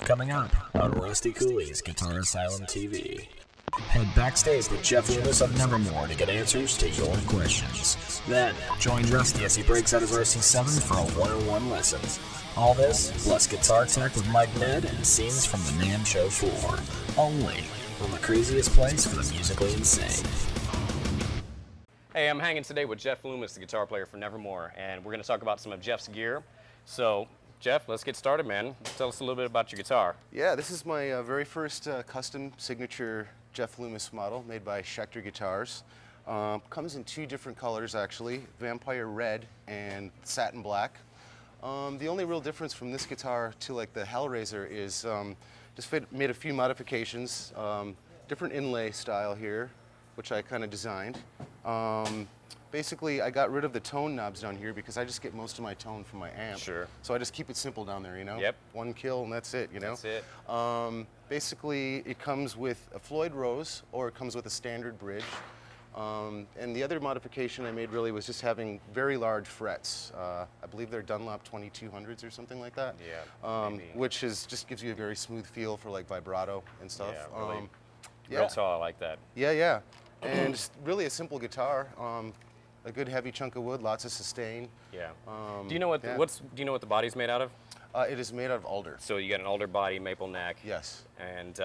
coming up on Rusty Cooley's Guitar Asylum TV. Head backstage with Jeff Loomis of Nevermore to get answers to your questions. Then, join Rusty as he breaks out of RC7 for a one-on-one lesson. All this, plus guitar tech with Mike Ned and scenes from the NAMM Show 4. Only on the craziest place for the musically insane. Hey, I'm hanging today with Jeff Loomis, the guitar player for Nevermore, and we're going to talk about some of Jeff's gear. So, Jeff, let's get started, man. Tell us a little bit about your guitar. Yeah, this is my very first custom signature Jeff Loomis model made by Shredder Guitars. Comes in two different colors, actually, Vampire Red and Satin Black. The only real difference from this guitar to like the Hellraiser is just made a few modifications. Different inlay style here, which I kind of designed. Basically, I got rid of the tone knobs down here because I just get most of my tone from my amp. Sure. So I just keep it simple down there, you know? Yep. One kill and that's it, you know? That's it. Basically, it comes with a Floyd Rose or it comes with a standard bridge. And the other modification I made really was just having very large frets. I believe they're Dunlop 2200s or something like that. Yeah, which just gives you a very smooth feel for like vibrato and stuff. Yeah, really. Yeah. Real tall, I like that. Yeah, yeah. And just really a simple guitar. A good heavy chunk of wood, lots of sustain. Yeah. Do you know what yeah. do you know what the body's made out of? It is made out of alder. So you got an alder body, maple neck. Yes. And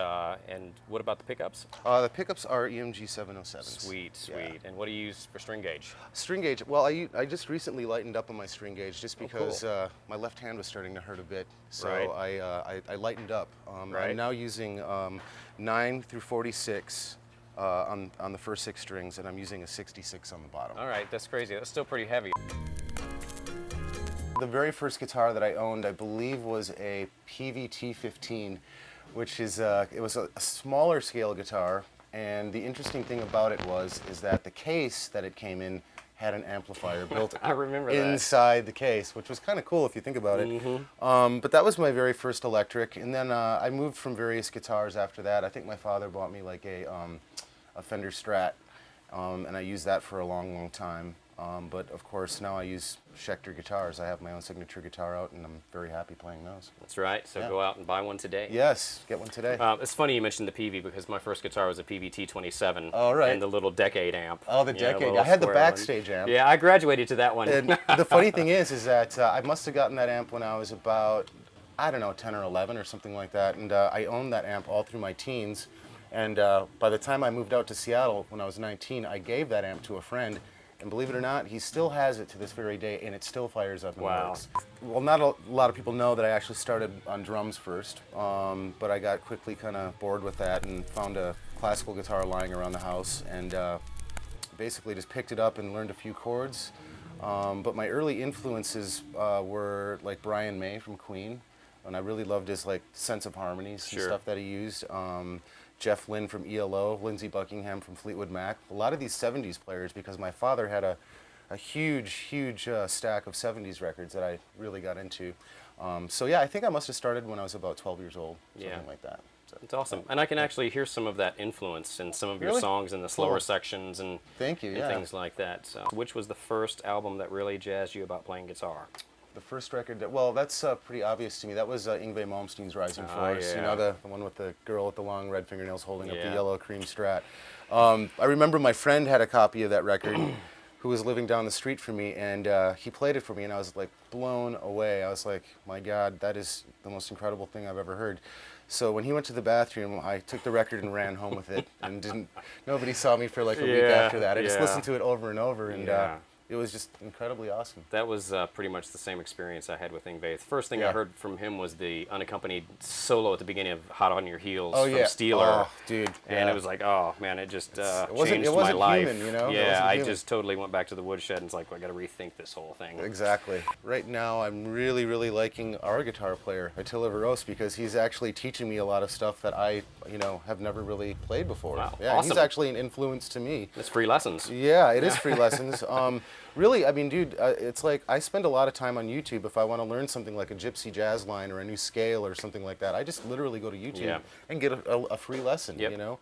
what about the pickups? The pickups are EMG 707s. Sweet, sweet. Yeah. And what do you use for string gauge? String gauge. Well, I just recently lightened up on my string gauge just because cool. my left hand was starting to hurt a bit. So Right. I lightened up. Right. I'm now using 9 through 46 on the first 6 strings, and I'm using a 66 on the bottom. All right, that's crazy. That's still pretty heavy. The very first guitar that I owned, I believe, was a PVT-15, which is it was a smaller scale guitar. And the interesting thing about it is that the case that it came in had an amplifier built I remember that. inside the case, which was kind of cool if you think about it. Mm-hmm. But that was my very first electric, and then I moved from various guitars after that. I think my father bought me like a Fender Strat, and I used that for a long, long time. But of course now I use Shredder guitars. I have my own signature guitar out, and I'm very happy playing those. That's right. So Yeah. go out and buy one today. Yes, get one today. It's funny you mentioned the PV because my first guitar was a PVT-27. Oh, right. And the little Decade amp. Oh, the You know, Decade. little I had the square one. backstage amp. Yeah, I graduated to that one. And the funny thing is that I must have gotten that amp when I was about, I don't know, 10 or 11 or something like that. And I owned that amp all through my teens. And by the time I moved out to Seattle when I was 19, I gave that amp to a friend. And believe it or not, he still has it to this very day, and it still fires up and Wow. works. Well, not a lot of people know that I actually started on drums first, but I got quickly kind of bored with that and found a classical guitar lying around the house, and basically just picked it up and learned a few chords. But my early influences were like Brian May from Queen, and I really loved his like sense of harmonies and Sure. stuff that he used. Jeff Lynne from ELO, Lindsey Buckingham from Fleetwood Mac. A lot of these 70s players, because my father had a huge stack of 70s records that I really got into. So yeah, I think I must have started when I was about 12 years old, something Yeah. like that. So, It's awesome. And I can actually hear some of that influence in some of your Really? songs in the slower Cool. sections and, Thank you, and yeah. things like that. So, which was the first album that really jazzed you about playing guitar? The first record, well, that's pretty obvious to me. That was Yngwie Malmsteen's Rising Force. yeah. You know, the one with the girl with the long red fingernails holding up the Yeah. yellow cream Strat. I remember my friend had a copy of that record who was living down the street from me, and he played it for me, and I was like blown away. I was like, my God, that is the most incredible thing I've ever heard. So when he went to the bathroom, I took the record and ran home with it, and nobody saw me for like a week Yeah, after that. I just yeah. listened to it over and over, and Yeah. it was just incredibly awesome. That was pretty much the same experience I had with Yngwie. The first thing I Yeah. heard from him was the unaccompanied solo at the beginning of Hot on Your Heels Oh from yeah, Steeler. Oh, dude. And yeah. it was like, oh man, it just wasn't- changed it wasn't my life. human, you know? It Yeah, wasn't I human. just totally went back to the woodshed and it's like, well, I got to rethink this whole thing. Exactly. Right now, I'm really liking our guitar player, Attila Veros, because he's actually teaching me a lot of stuff that I, have never really played before. Wow, Yeah, awesome. he's actually an influence to me. It's free lessons. Yeah, it is free lessons. Really, I mean, dude, it's like I spend a lot of time on YouTube if I want to learn something like a gypsy jazz line or a new scale or something like that. I just literally go to YouTube Yeah. and get a free lesson, Yep. you know?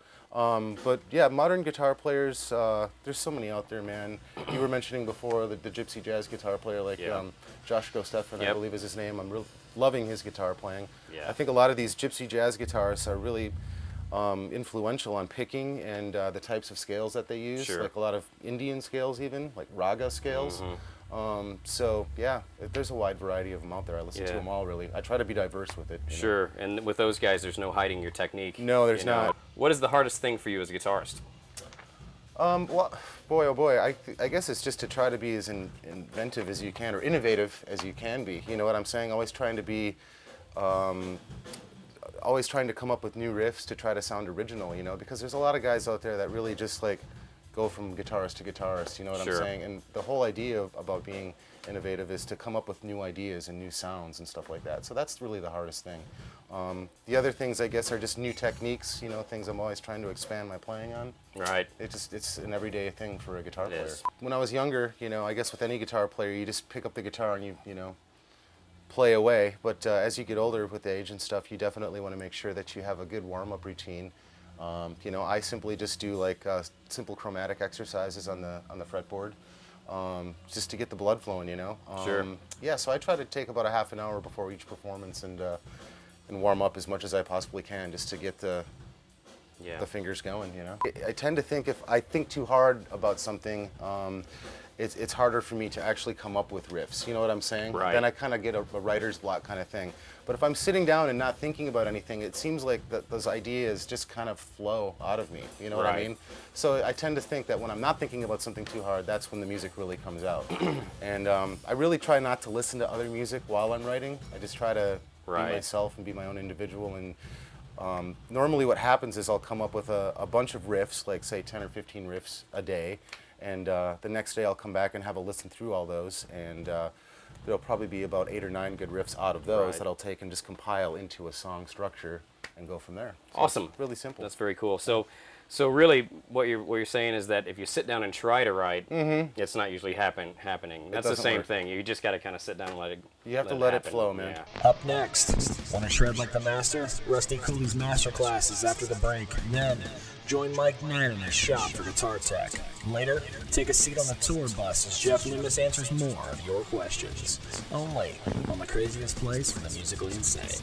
But yeah, modern guitar players, there's so many out there, man. You were mentioning before the gypsy jazz guitar player like Yeah. Josh Gostefan, I Yep. believe is his name. I'm real loving his guitar playing. Yeah. I think a lot of these gypsy jazz guitarists are really influential on picking and the types of scales that they use, Sure. like a lot of Indian scales even, like raga scales. So yeah, there's a wide variety of them out there. I listen to Yeah. them all really. I try to be diverse with it. you know. Sure, and with those guys, there's no hiding your technique. No, there's you know? not. What is the hardest thing for you as a guitarist? Well, boy, oh boy, I guess it's just to try to be as inventive as you can, or innovative as you can be. You know what I'm saying? Always trying to be, always trying to come up with new riffs to try to sound original, you know, because there's a lot of guys out there that really just like go from guitarist to guitarist, you know what Sure. I'm saying? And the whole idea about being innovative is to come up with new ideas and new sounds and stuff like that. So that's really the hardest thing. The other things, I guess, are just new techniques, you know, things I'm always trying to expand my playing on. Right. It's an everyday thing for a guitar It player. is. When I was younger, you know, I guess with any guitar player, you just pick up the guitar and you know, play away. But as you get older with age and stuff, you definitely want to make sure that you have a good warm-up routine. You know, I simply just do like simple chromatic exercises on the fretboard, just to get the blood flowing, you know. Sure. Yeah, so I try to take about a half an hour before each performance and warm up as much as I possibly can, just to get the fingers going, you know. I tend to think if I think too hard about something, it's harder for me to actually come up with riffs. You know what I'm saying? Right. Then I kind of get a writer's block kind of thing. But if I'm sitting down and not thinking about anything, it seems like those ideas just kind of flow out of me. You know what I Right. mean? So I tend to think that when I'm not thinking about something too hard, that's when the music really comes out. And I really try not to listen to other music while I'm writing. I just try to Right. be myself and be my own individual. And normally what happens is I'll come up with a bunch of riffs, like say 10 or 15 riffs a day. And the next day I'll come back and have a listen through all those. And there'll probably be about 8 or 9 good riffs out of those Right. that I'll take and just compile into a song structure and go from there. So Awesome. it's really simple. That's very cool. So really, what you're saying is that if you sit down and try to write, it's not usually happening. That's the doesn't same work. thing. You just got to kind of sit down and let it. You have to let it happen. flow, man. Yeah. Up next, want to shred like the master? Rusty Cooley's masterclass is after the break. Then, join Mike Mann in his shop for guitar tech. Later, take a seat on the tour bus as Jeff Loomis answers more of your questions. Only on the craziest place for the musically insane.